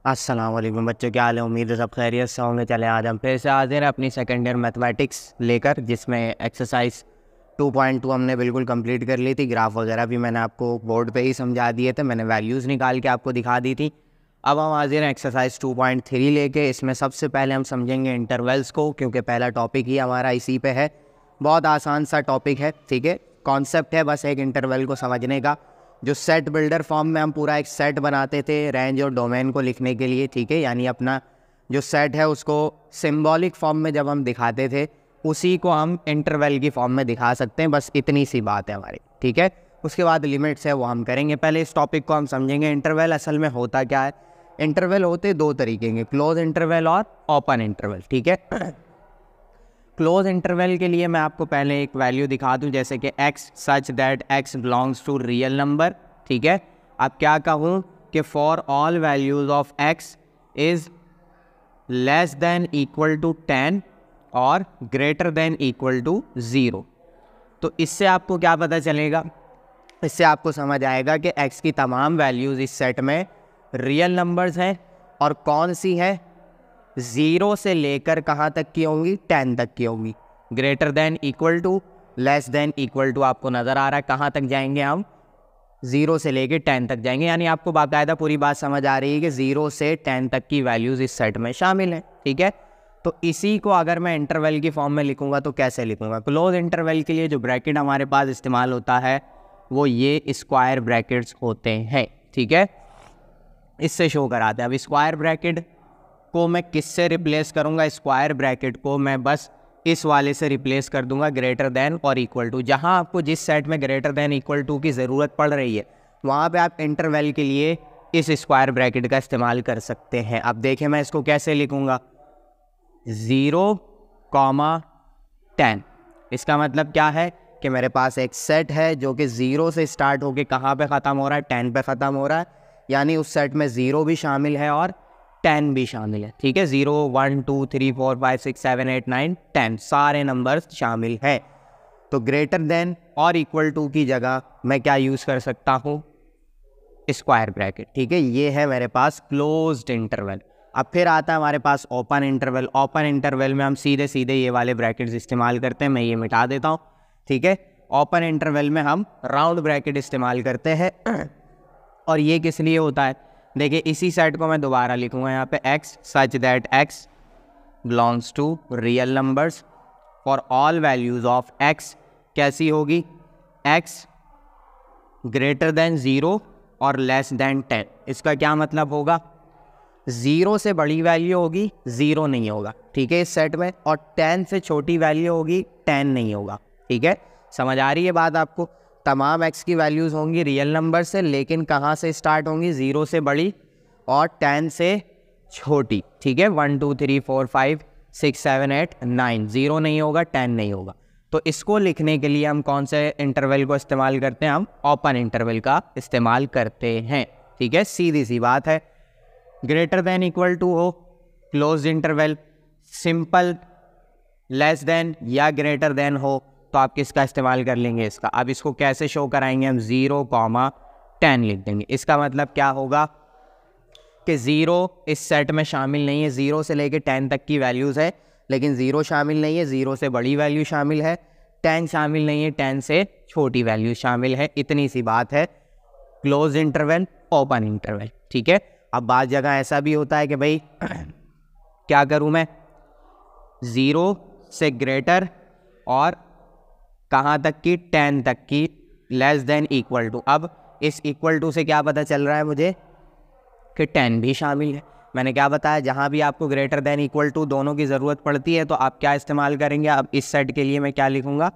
अस्सलाम वालेकुम बच्चों, क्या हाल है। उम्मीद है सब खैरियत से होंगे। चले आज हम फिर से हाजिर हैं अपनी सेकेंड ईयर मैथमेटिक्स लेकर, जिसमें एक्सरसाइज 2.2 हमने बिल्कुल कंप्लीट कर ली थी। ग्राफ वगैरह भी मैंने आपको बोर्ड पे ही समझा दिए थे, मैंने वैल्यूज़ निकाल के आपको दिखा दी थी। अब हम हाजिर हैं एक्सरसाइज 2.3 लेके। इसमें सबसे पहले हम समझेंगे इंटरवल्स को, क्योंकि पहला टॉपिक ही हमारा इसी पे है। बहुत आसान सा टॉपिक है, ठीक है। कॉन्सेप्ट है बस एक इंटरवल को समझने का। जो सेट बिल्डर फॉर्म में हम पूरा एक सेट बनाते थे रेंज और डोमेन को लिखने के लिए, ठीक है। यानी अपना जो सेट है उसको सिंबॉलिक फॉर्म में जब हम दिखाते थे, उसी को हम इंटरवल की फॉर्म में दिखा सकते हैं। बस इतनी सी बात है हमारी, ठीक है। उसके बाद लिमिट्स है वो हम करेंगे। पहले इस टॉपिक को हम समझेंगे। इंटरवल असल में होता क्या है। इंटरवल होते दो तरीके के, क्लोज इंटरवल और ओपन इंटरवल, ठीक है। क्लोज इंटरवल के लिए मैं आपको पहले एक वैल्यू दिखा दूं, जैसे कि x such that x belongs to real number, ठीक है। अब क्या कहूँ कि for all values of x is less than equal to 10 और ग्रेटर देन इक्वल टू 0। तो इससे आपको क्या पता चलेगा, इससे आपको समझ आएगा कि x की तमाम वैल्यूज़ इस सेट में रियल नंबर्स हैं। और कौन सी है, 0 से लेकर कहाँ तक की होंगी, 10 तक की होंगी। Greater than equal to, less than equal to आपको नज़र आ रहा है कहाँ तक जाएंगे हम, 0 से लेकर 10 तक जाएंगे। यानी आपको बाकायदा पूरी बात समझ आ रही है कि 0 से 10 तक की वैल्यूज़ इस सेट में शामिल हैं, ठीक है। तो इसी को अगर मैं इंटरवल की फॉर्म में लिखूंगा तो कैसे लिखूंगा। क्लोज इंटरवल के लिए जो ब्रैकेट हमारे पास इस्तेमाल होता है वो ये स्क्वायर ब्रैकेट्स होते हैं, ठीक है। इससे शो कराते हैं। अब स्क्वायर ब्रैकेट को मैं किससे रिप्लेस करूंगा, स्क्वायर ब्रैकेट को मैं बस इस वाले से रिप्लेस कर दूंगा, ग्रेटर देन और इक्वल टू। जहां आपको जिस सेट में ग्रेटर देन इक्वल टू की ज़रूरत पड़ रही है, वहां पे आप इंटरवल के लिए इस स्क्वायर ब्रैकेट का इस्तेमाल कर सकते हैं। अब देखें मैं इसको कैसे लिखूंगा, 0,10। इसका मतलब क्या है कि मेरे पास एक सेट है जो कि 0 से स्टार्ट होकर कहाँ पे ख़त्म हो रहा है, 10 पे ख़त्म हो रहा है। यानी उस सेट में 0 भी शामिल है और 10 भी शामिल है, ठीक है। 0, 1, 2, 3, 4, 5, 6, 7, 8, 9, 10 सारे नंबर्स शामिल है। तो ग्रेटर देन और इक्वल टू की जगह मैं क्या यूज़ कर सकता हूँ, स्क्वायर ब्रैकेट, ठीक है। ये है मेरे पास क्लोज्ड इंटरवल। अब फिर आता है हमारे पास ओपन इंटरवल। ओपन इंटरवल में हम सीधे सीधे ये वाले ब्रैकेट्स इस्तेमाल करते हैं। मैं ये मिटा देता हूँ, ठीक है। ओपन इंटरवल में हम राउंड ब्रैकेट इस्तेमाल करते हैं। और ये किस लिए होता है, देखिए इसी सेट को मैं दोबारा लिखूंगा यहाँ पे, x such that x belongs to real numbers for all values of x कैसी होगी, x ग्रेटर देन 0 और लेस देन 10। इसका क्या मतलब होगा, 0 से बड़ी वैल्यू होगी, 0 नहीं होगा, ठीक है, इस सेट में। और 10 से छोटी वैल्यू होगी, 10 नहीं होगा, ठीक है। समझ आ रही है बात आपको। तमाम x की वैल्यूज़ होंगी रियल नंबर से, लेकिन कहाँ से स्टार्ट होंगी, 0 से बड़ी और 10 से छोटी, ठीक है। 1, 2, 3, 4, 5, 6, 7, 8, 9, 0 नहीं होगा, 10 नहीं होगा। तो इसको लिखने के लिए हम कौन से इंटरवल को इस्तेमाल करते हैं, हम ओपन इंटरवल का इस्तेमाल करते हैं, ठीक है। सीधी सी बात है। ग्रेटर देन इक्वल टू हो, close interval, simple less than या ग्रेटर देन हो तो आप किसका इस्तेमाल कर लेंगे, इसका। अब इसको कैसे शो कराएंगे हम, 0,10 लिख देंगे। इसका मतलब क्या होगा कि 0 इस सेट में शामिल नहीं है। 0 से लेके 10 तक की वैल्यूज़ है, लेकिन 0 शामिल नहीं है। 0 से बड़ी वैल्यू शामिल है, 10 शामिल नहीं है, 10 से छोटी वैल्यू शामिल है। इतनी सी बात है। क्लोज इंटरवल, ओपन इंटरवल, ठीक है। अब बात जगह ऐसा भी होता है कि भाई क्या करूँ मैं, 0 से ग्रेटर और कहाँ तक की, 10 तक की, लेस देन इक्वल टू। अब इस इक्वल टू से क्या पता चल रहा है मुझे कि 10 भी शामिल है। मैंने क्या बताया, जहाँ भी आपको ग्रेटर देन इक्वल टू दोनों की ज़रूरत पड़ती है तो आप क्या इस्तेमाल करेंगे। अब इस सेट के लिए मैं क्या लिखूँगा,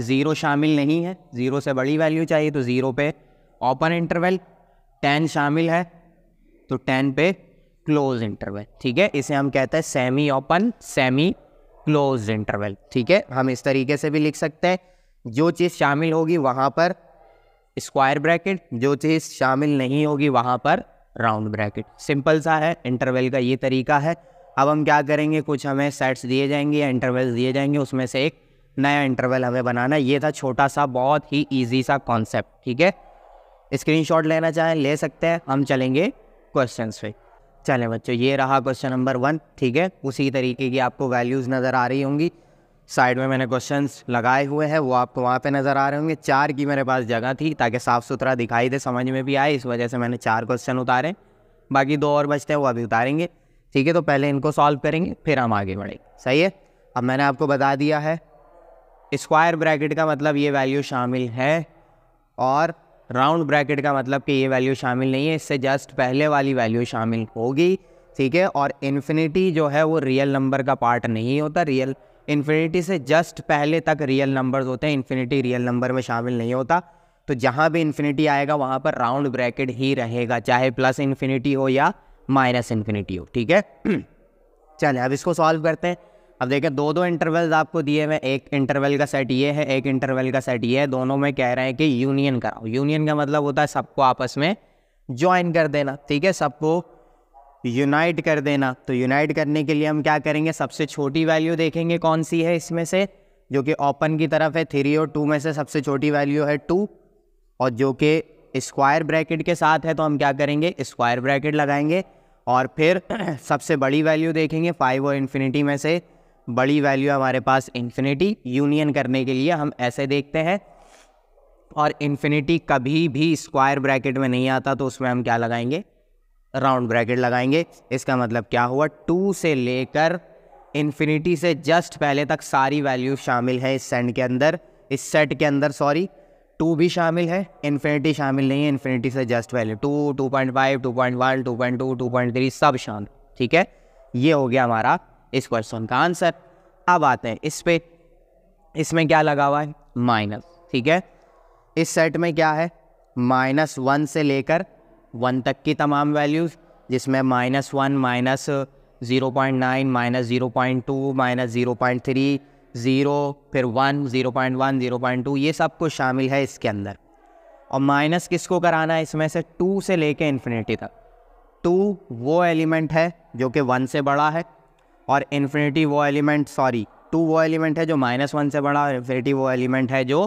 0 शामिल नहीं है, 0 से बड़ी वैल्यू चाहिए तो 0 पे ओपन इंटरवल, 10 शामिल है तो 10 पे क्लोज इंटरवल, ठीक है। इसे हम कहते हैं semi open, semi close interval, ठीक है। हम इस तरीके से भी लिख सकते हैं, जो चीज़ शामिल होगी वहाँ पर स्क्वायर ब्रैकेट, जो चीज़ शामिल नहीं होगी वहाँ पर राउंड ब्रैकेट। सिंपल सा है, इंटरवल का ये तरीका है। अब हम क्या करेंगे, कुछ हमें सेट्स दिए जाएंगे या इंटरवल्स दिए जाएंगे, उसमें से एक नया इंटरवल हमें बनाना। ये था छोटा सा, बहुत ही ईजी सा कॉन्सेप्ट, ठीक है। स्क्रीनशॉट लेना चाहें ले सकते हैं। हम चलेंगे क्वेश्चंस पे। चलें बच्चों, ये रहा क्वेश्चन नंबर 1, ठीक है। उसी तरीके की आपको वैल्यूज़ नज़र आ रही होंगी। साइड में मैंने क्वेश्चंस लगाए हुए हैं, वो आपको वहाँ पे नज़र आ रहे होंगे। 4 की मेरे पास जगह थी ताकि साफ़ सुथरा दिखाई दे, समझ में भी आए, इस वजह से मैंने 4 क्वेश्चन उतारे। बाकी 2 और बचते हैं, वो अभी उतारेंगे, ठीक है। तो पहले इनको सॉल्व करेंगे, फिर हम आगे बढ़ेंगे, सही है। अब मैंने आपको बता दिया है स्क्वायर ब्रैकेट का मतलब ये वैल्यू शामिल है, और राउंड ब्रैकेट का मतलब कि ये वैल्यू शामिल नहीं है, इससे जस्ट पहले वाली वैल्यू शामिल होगी, ठीक है। और इन्फिनिटी जो है वो रियल नंबर का पार्ट नहीं होता, रियल इन्फिनिटी से जस्ट पहले तक रियल नंबर्स होते हैं, इन्फिनिटी रियल नंबर में शामिल नहीं होता। तो जहाँ भी इन्फिनिटी आएगा वहाँ पर राउंड ब्रैकेट ही रहेगा, चाहे प्लस इन्फिनिटी हो या माइनस इन्फिनिटी हो, ठीक है। चलिए अब इसको सॉल्व करते हैं। अब देखें, 2 इंटरवल्स आपको दिए हुए, एक इंटरवल का सेट ये है, एक इंटरवल का सेट ये है, दोनों में कह रहे हैं कि यूनियन कराओ। यूनियन का मतलब होता है सबको आपस में ज्वाइन कर देना, ठीक है, सबको यूनाइट कर देना। तो यूनाइट करने के लिए हम क्या करेंगे, सबसे छोटी वैल्यू देखेंगे कौन सी है इसमें से, जो कि ओपन की तरफ है 3 और 2 में से सबसे छोटी वैल्यू है 2, और जो कि स्क्वायर ब्रैकेट के साथ है तो हम क्या करेंगे, स्क्वायर ब्रैकेट लगाएंगे। और फिर सबसे बड़ी वैल्यू देखेंगे 5 और इन्फिनिटी में से बड़ी वैल्यू हमारे पास इन्फिनिटी। यूनियन करने के लिए हम ऐसे देखते हैं, और इन्फिनिटी कभी भी स्क्वायर ब्रैकेट में नहीं आता, तो उसमें हम क्या लगाएंगे, राउंड ब्रैकेट लगाएंगे। इसका मतलब क्या हुआ, 2 से लेकर इन्फिनिटी से जस्ट पहले तक सारी वैल्यू शामिल है इस सेट के अंदर, इस सेट के अंदर, सॉरी 2 भी शामिल है, इन्फिनिटी शामिल नहीं है। इन्फिनिटी से जस्ट पहले 2, 2.5, 2.1, 2.2, 2.3 सब शामिल, ठीक है। ये हो गया हमारा इस क्वेश्चन का आंसर। अब आते हैं इस पे, इसमें क्या लगा हुआ है, माइनस, ठीक है। इस सेट में क्या है, -1 से लेकर 1 तक की तमाम वैल्यूज़, जिसमें -1, -0.9, -0.2, -0.3, 0, फिर 1, 0.1, 0.2, ये सब कुछ शामिल है इसके अंदर। और माइनस किसको कराना है इसमें से, 2 से लेकर इन्फिनिटी तक। 2 वो एलिमेंट है जो कि 1 से बड़ा है, और इन्फिनिटी वो एलिमेंट, सॉरी 2 वो एलिमेंट है जो -1 से बड़ा, और इन्फिनिटी वो एलिमेंट है जो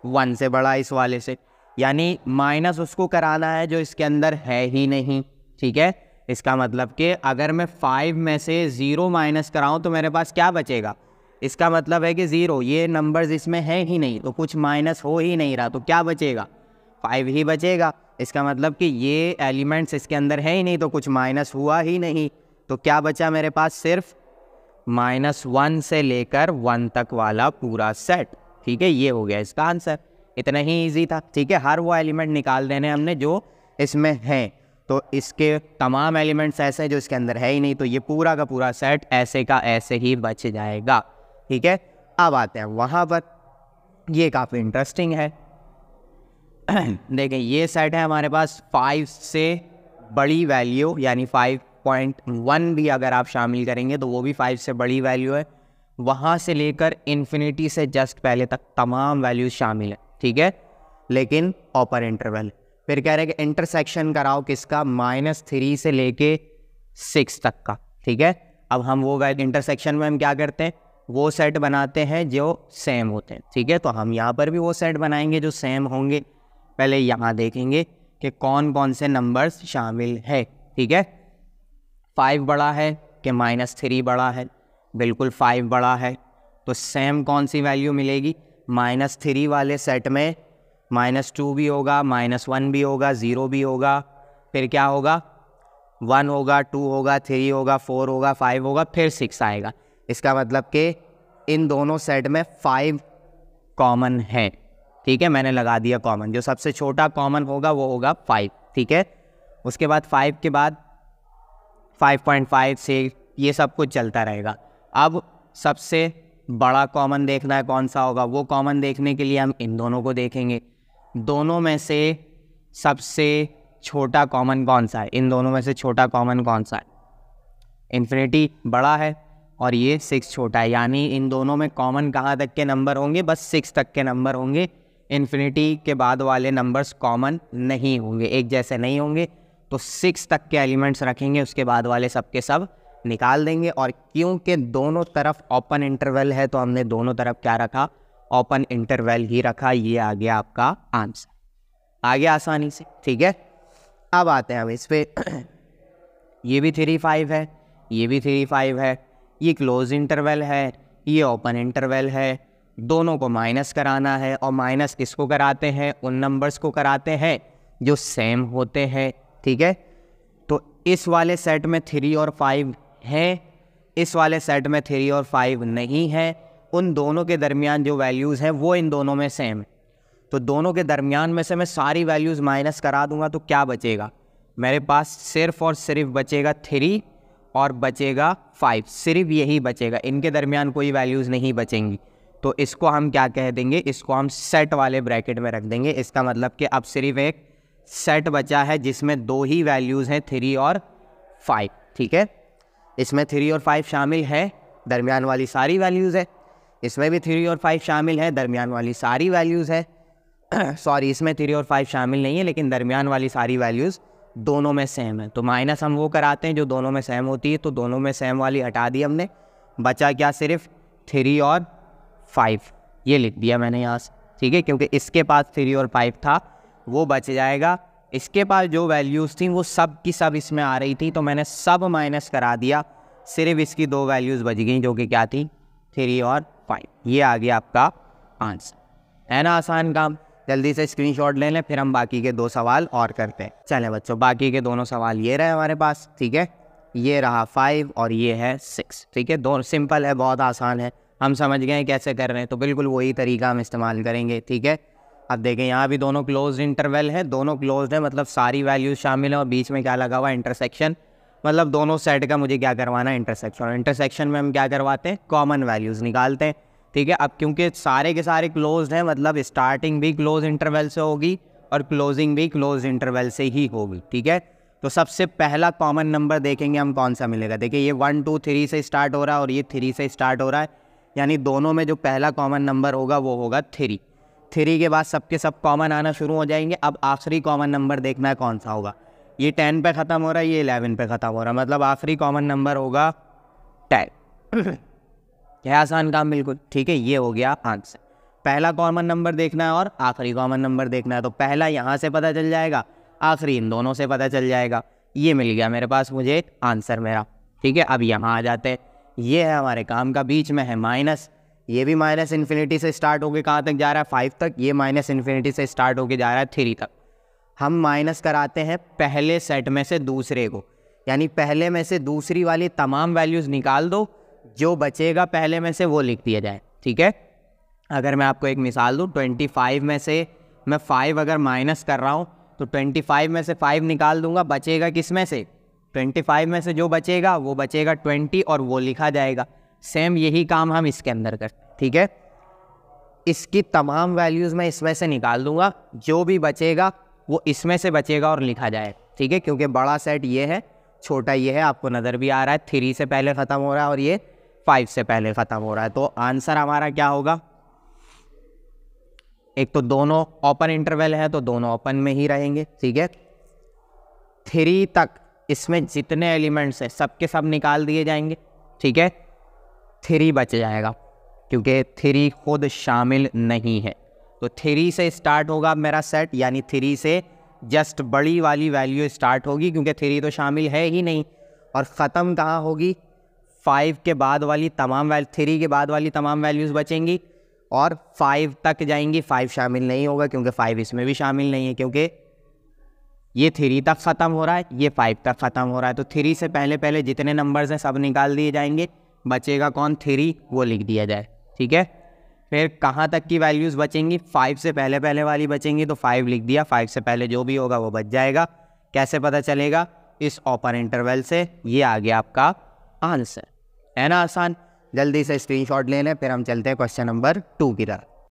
1 से बड़ा इस वाले से। यानी माइनस उसको कराना है जो इसके अंदर है ही नहीं, ठीक है। इसका मतलब कि अगर मैं 5 में से 0 माइनस कराऊं तो मेरे पास क्या बचेगा, इसका मतलब है कि 0, ये नंबर्स इसमें है ही नहीं, तो कुछ माइनस हो ही नहीं रहा, तो क्या बचेगा, 5 ही बचेगा। इसका मतलब कि ये एलिमेंट्स इसके अंदर है ही नहीं, तो कुछ माइनस हुआ ही नहीं, तो क्या बचा मेरे पास, सिर्फ -1 से लेकर 1 तक वाला पूरा सेट, ठीक है। ये हो गया इसका आंसर, इतना ही इजी था, ठीक है। हर वो एलिमेंट निकाल देने हमने जो इसमें है, तो इसके तमाम एलिमेंट्स ऐसे हैं जो इसके अंदर है ही नहीं, तो ये पूरा का पूरा सेट ऐसे का ऐसे ही बच जाएगा, ठीक है। अब आते हैं वहाँ पर, ये काफ़ी इंटरेस्टिंग है। देखें, ये सेट है हमारे पास 5 से बड़ी वैल्यू, यानी 5.1 भी अगर आप शामिल करेंगे तो वो भी 5 से बड़ी वैल्यू है। वहाँ से लेकर इन्फिनिटी से जस्ट पहले तक तमाम वैल्यूज शामिल है, ठीक है, लेकिन ऑपर इंटरवल। फिर कह रहे हैं कि इंटरसेक्शन कराओ किसका, -3 से लेके 6 तक का, ठीक है। अब हम वो इंटरसेक्शन में हम क्या करते हैं, वो सेट बनाते हैं जो सेम होते हैं, ठीक है। तो हम यहाँ पर भी वो सेट बनाएंगे जो सेम होंगे। पहले यहाँ देखेंगे कि कौन कौन से नंबर्स शामिल है, ठीक है। 5 बड़ा है कि -3 बड़ा है, बिल्कुल 5 बड़ा है, तो सेम कौन सी वैल्यू मिलेगी, -3 वाले सेट में -2 भी होगा, -1 भी होगा, 0 भी होगा, फिर क्या होगा, 1 होगा, 2 होगा, 3 होगा, 4 होगा, 5 होगा, फिर 6 आएगा। इसका मतलब कि इन दोनों सेट में 5 कॉमन है, ठीक है। मैंने लगा दिया कॉमन, जो सबसे छोटा कॉमन होगा वो होगा 5, ठीक है। उसके बाद 5 के बाद 5.5 से ये सब कुछ चलता रहेगा। अब सबसे बड़ा कॉमन देखना है कौन सा होगा, वो कॉमन देखने के लिए हम इन दोनों को देखेंगे। दोनों में से सबसे छोटा कॉमन कौन सा है, इन दोनों में से छोटा कॉमन कौन सा है, इन्फिनिटी बड़ा है और ये 6 छोटा है, यानी इन दोनों में कॉमन कहाँ तक के नंबर होंगे, बस 6 तक के नंबर होंगे। इन्फिनिटी के बाद वाले नंबर्स कॉमन नहीं होंगे, एक जैसे नहीं होंगे, तो 6 तक के एलिमेंट्स रखेंगे, उसके बाद वाले सब के सब निकाल देंगे। और क्योंकि दोनों तरफ ओपन इंटरवल है तो हमने दोनों तरफ क्या रखा, ओपन इंटरवल ही रखा। ये आ गया आपका आंसर, आ गया आसानी से, ठीक है। अब आते हैं हम इस पे, ये भी 3 5 है, ये भी 3 5 है, ये क्लोज इंटरवल है, ये ओपन इंटरवल है, दोनों को माइनस कराना है और माइनस किसको कराते हैं, उन नंबर्स को कराते हैं जो सेम होते हैं, ठीक है। तो इस वाले सेट में 3 और 5 हैं, इस वाले सेट में 3 और 5 नहीं है, उन दोनों के दरमियान जो वैल्यूज़ हैं वो इन दोनों में सेम है। तो दोनों के दरमियान में से मैं सारी वैल्यूज़ माइनस करा दूंगा तो क्या बचेगा, मेरे पास सिर्फ और सिर्फ बचेगा 3 और बचेगा 5, सिर्फ यही बचेगा, इनके दरमियान कोई वैल्यूज़ नहीं बचेंगी। तो इसको हम क्या कह देंगे, इसको हम सेट वाले ब्रैकेट में रख देंगे। इसका मतलब कि अब सिर्फ एक सेट बचा है जिसमें 2 ही वैल्यूज़ हैं, 3 और 5, ठीक है। इसमें 3 और 5 शामिल है, दरमियान वाली सारी वैल्यूज़ है। इसमें भी 3 और 5 शामिल है, दरमियान वाली सारी वैल्यूज़ है। सॉरी, इसमें 3 और 5 शामिल नहीं है, लेकिन दरमियान वाली सारी वैल्यूज़ दोनों में सेम है। तो माइनस हम वो कराते हैं जो दोनों में सेम होती है, तो दोनों में सेम वाली हटा दी हमने, बचा क्या, सिर्फ 3 और 5, ये लिख दिया मैंने यहाँ से, ठीक है, क्योंकि इसके पास 3 और 5 था, वो बच जाएगा। इसके पास जो वैल्यूज़ थी वो सब की सब इसमें आ रही थी, तो मैंने सब माइनस करा दिया, सिर्फ इसकी 2 वैल्यूज़ बच गई जो कि क्या थी, 3 और 5। ये आ गया आपका आंसर, है ना आसान काम। जल्दी से स्क्रीनशॉट ले लें, फिर हम बाकी के 2 सवाल और करते हैं। चलें बच्चों, बाकी के दोनों सवाल ये रहे हमारे पास, ठीक है। ये रहा 5 और ये है 6, ठीक है। दोनों सिंपल है, बहुत आसान है, हम समझ गए कैसे कर रहे हैं, तो बिल्कुल वही तरीका हम इस्तेमाल करेंगे, ठीक है। अब देखें, यहाँ भी दोनों क्लोज्ड इंटरवल है, दोनों क्लोज्ड है, मतलब सारी वैल्यूज शामिल है और बीच में क्या लगा हुआ है, इंटरसेक्शन, मतलब दोनों सेट का मुझे क्या करवाना है, इंटरसेक्शन। इंटरसेक्शन में हम क्या करवाते हैं, कॉमन वैल्यूज़ निकालते हैं, ठीक है। अब क्योंकि सारे के सारे क्लोज्ड हैं, मतलब स्टार्टिंग भी क्लोज इंटरवल से होगी और क्लोजिंग भी क्लोज इंटरवल से ही होगी, ठीक है। तो सबसे पहला कॉमन नंबर देखेंगे हम कौन सा मिलेगा। देखिए, ये 1 2 3 से स्टार्ट हो रहा है और ये 3 से स्टार्ट हो रहा है, यानी दोनों में जो पहला कॉमन नंबर होगा वो होगा 3। 3 के बाद सबके सब कॉमन आना शुरू हो जाएंगे। अब आखिरी कॉमन नंबर देखना है कौन सा होगा, ये 10 पे ख़त्म हो रहा है, ये 11 पे ख़त्म हो रहा है, मतलब आखिरी कॉमन नंबर होगा 10। क्या आसान काम, बिल्कुल, ठीक है। ये हो गया आंसर। पहला कॉमन नंबर देखना है और आखिरी कॉमन नंबर देखना है, तो पहला यहाँ से पता चल जाएगा, आखिरी इन दोनों से पता चल जाएगा। ये मिल गया मेरे पास मुझे आंसर मेरा, ठीक है। अब यहाँ आ जाते हैं, ये है हमारे काम का, बीच में है माइनस, ये भी माइनस इन्फिनिटी से स्टार्ट होकर कहाँ तक जा रहा है, 5 तक, ये माइनस इन्फिनिटी से स्टार्ट होकर जा रहा है 3 तक। हम माइनस कराते हैं पहले सेट में से दूसरे को, यानी पहले में से दूसरी वाली तमाम वैल्यूज़ निकाल दो, जो बचेगा पहले में से वो लिख दिया जाए, ठीक है। अगर मैं आपको एक मिसाल दूँ, 25 में से मैं 5 अगर माइनस कर रहा हूँ तो 25 में से 5 निकाल दूंगा, बचेगा किस में से, 25 में से जो बचेगा वो बचेगा 20 और वो लिखा जाएगा। सेम यही काम हम इसके अंदर करते हैं, ठीक है। इसकी तमाम वैल्यूज़ मैं इसमें से निकाल दूंगा, जो भी बचेगा वो इसमें से बचेगा और लिखा जाए, ठीक है। क्योंकि बड़ा सेट ये है, छोटा ये है, आपको नज़र भी आ रहा है, 3 से पहले ख़त्म हो रहा है और ये 5 से पहले ख़त्म हो रहा है। तो आंसर हमारा क्या होगा, एक तो दोनों ओपन इंटरवल है तो दोनों ओपन में ही रहेंगे, ठीक है। 3 तक इसमें जितने एलिमेंट्स हैं सबके सब निकाल दिए जाएंगे, ठीक है। 3 बच जाएगा क्योंकि 3 खुद शामिल नहीं है, तो 3 से स्टार्ट होगा मेरा सेट, यानी 3 से जस्ट बड़ी वाली वैल्यू स्टार्ट होगी, क्योंकि 3 तो शामिल है ही नहीं। और ख़त्म कहाँ होगी, 5 के बाद वाली तमाम 3 के बाद वाली तमाम वैल्यूज़ बचेंगी और 5 तक जाएंगी। 5 शामिल नहीं होगा क्योंकि 5 इसमें भी शामिल नहीं है, क्योंकि ये 3 तक ख़त्म हो रहा है, ये 5 तक ख़त्म हो रहा है। तो 3 से पहले पहले जितने नंबर्स हैं सब निकाल दिए जाएंगे, बचेगा कौन, 3, वो लिख दिया जाए, ठीक है। फिर कहाँ तक की वैल्यूज़ बचेंगी, 5 से पहले पहले वाली बचेंगी, तो 5 लिख दिया, 5 से पहले जो भी होगा वो बच जाएगा। कैसे पता चलेगा, इस ओपन इंटरवल से। ये आ गया आपका आंसर, है ना आसान। जल्दी से स्क्रीनशॉट ले लें, फिर हम चलते हैं क्वेश्चन नंबर 2 की तरफ।